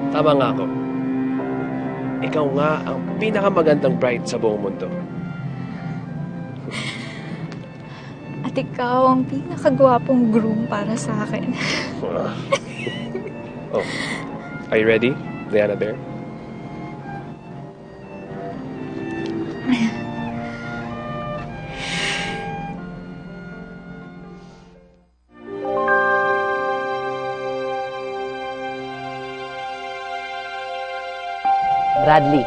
Tama nga ako. Ikaw nga ang pinakamagandang bride sa buong mundo. At ikaw ang pinakagwapong groom para sa akin. Oh, are you ready, Diana Bear? Bradley,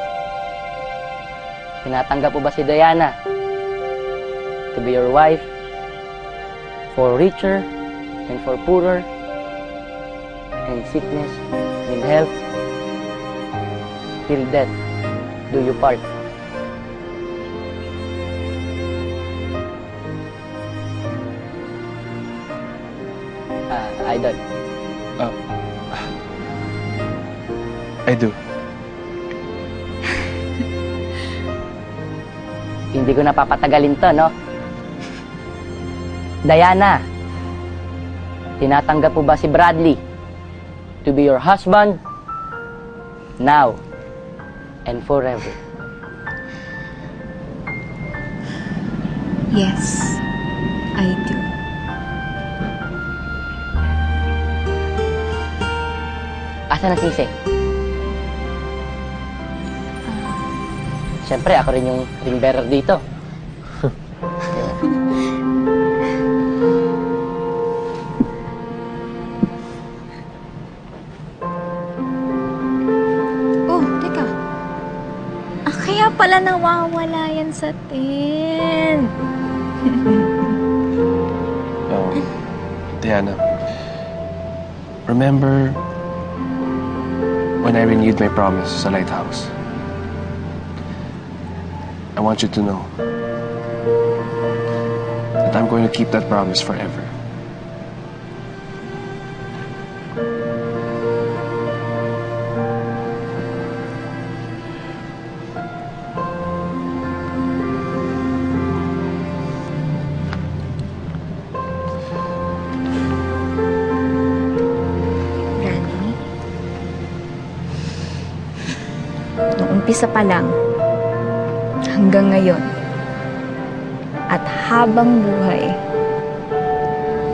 tinatanggap mo ba si Diana to be your wife for richer and for poorer, in sickness, in health, till death do you part? Idol. I do. Hindi ko napapatagalin to, no? Diana, tinatanggap mo ba si Bradley to be your husband now and forever? Yes, I do. Asan ang sisi? Siyempre, ako rin yung ring bearer dito. Oh, teka. Kaya pala nawawala yan sa tin. Diana, remember when I renewed my promise sa lighthouse? I want you to know that I'm going to keep that promise forever. Rani, nung umpisa pa lang, hanggang ngayon, at habang buhay,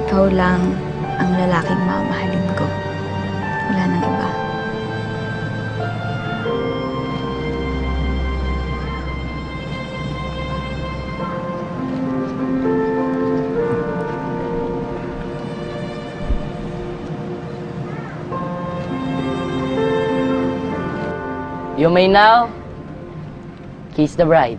ikaw lang ang lalaking mamahalin ko. Wala nang iba. You may now kiss the bride.